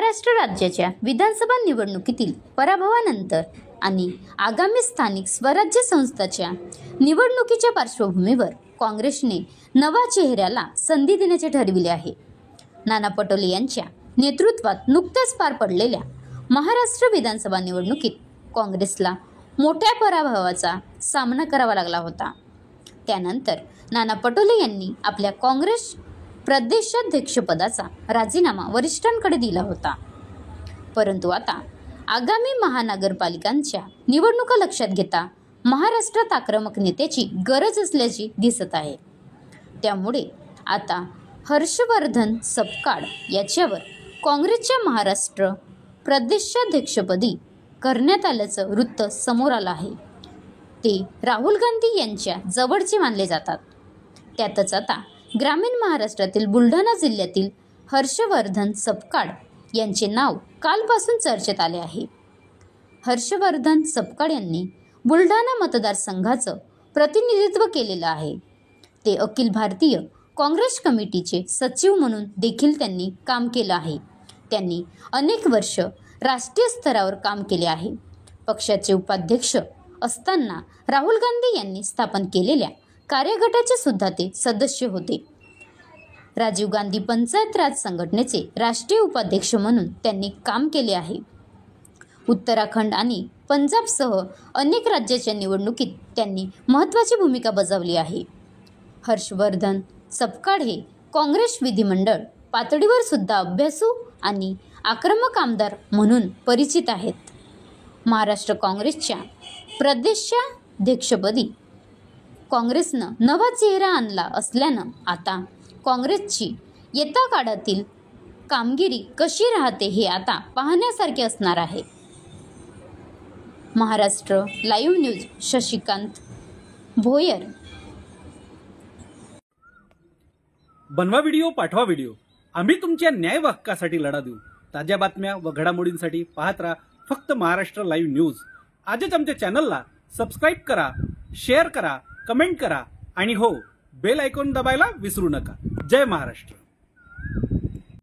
महाराष्ट्र राज्याच्या विधानसभा निवडणुकीतील पराभवानंतर आणि आगामी स्थानिक स्वराज्य संस्थांच्या निवडणुकीच्या पार्श्वभूमीवर काँग्रेसने नवा चेहऱ्याला संधी देण्याचे ठरविले आहे। नाना पटोले यांच्या नेतृत्वात नुकत्याच पार पडलेल्या महाराष्ट्र विधानसभा निवडणुकीत काँग्रेसला मोठ्या पराभवाचा सामना करावा लागला होता। त्यानंतर नाना पटोले यांनी आपल्या काँग्रेस प्रदेशाध्यक्षपदाचा राजीनामा वरिष्ठांकडे दिला होता। परंतु आता आगामी महानगरपालिकांच्या निवडणुका लक्षात घेता महाराष्ट्रात आक्रमक नेत्याची गरज असल्याची दिसत आहे। त्यामुळे आता हर्षवर्धन सपकाळ याच्यावर काँग्रेसच्या महाराष्ट्र प्रदेशाध्यक्षपदी करण्यात आल्याचं वृत्त समोर आलं आहे। ते राहुल गांधी यांच्या जवळचे मानले जातात। त्यातच आता ग्रामीण महाराष्ट्रातील बुलढाणा जिल्ह्यातील हर्षवर्धन सपकाळ यांचे नाव कालपासून चर्चेत आले आहे। हर्षवर्धन सपकाळ यांनी बुलढाणा मतदारसंघाचं प्रतिनिधित्व केलेलं आहे। ते अखिल भारतीय काँग्रेस कमिटीचे सचिव म्हणून देखील त्यांनी काम केलं आहे। त्यांनी अनेक वर्ष राष्ट्रीय स्तरावर काम केले आहे। पक्षाचे उपाध्यक्ष असताना राहुल गांधी यांनी स्थापन केलेल्या कार्यगटाचे सुद्धा ते सदस्य होते। राजीव गांधी पंचायत राज संघटनेचे राष्ट्रीय उपाध्यक्ष म्हणून त्यांनी काम केले आहे। उत्तराखंड आणि पंजाबसह अनेक राज्याच्या निवडणुकीत त्यांनी महत्त्वाची भूमिका बजावली आहे। हर्षवर्धन सपकाळ हे काँग्रेस विधिमंडळ पातळीवर सुद्धा अभ्यासू आणि आक्रमक आमदार म्हणून परिचित आहेत। महाराष्ट्र काँग्रेसच्या प्रदेशाध्यक्षपदी काँग्रेसनं नवा चेहरा आणला असल्यानं आता काँग्रेसची येत्या काळातील कामगिरी कशी राहते हे आता पाहण्यासारखे असणार आहे। Maharashtra live news Shashikant Bhoyar. बनवा व्हिडिओ, पाठवा व्हिडिओ, आम्ही तुमच्या न्याय व हक्कासाठी लढा देऊ। ताज्या बातम्या व घडामोडींसाठी पाहत राहा फक्त महाराष्ट्र लाईव्ह न्यूज। आजच आमच्या चॅनलला सबस्क्राईब करा, शेअर करा, कमेंट करा आणि हो, बेल आयकॉन दाबायला विसरू नका। जय महाराष्ट्र।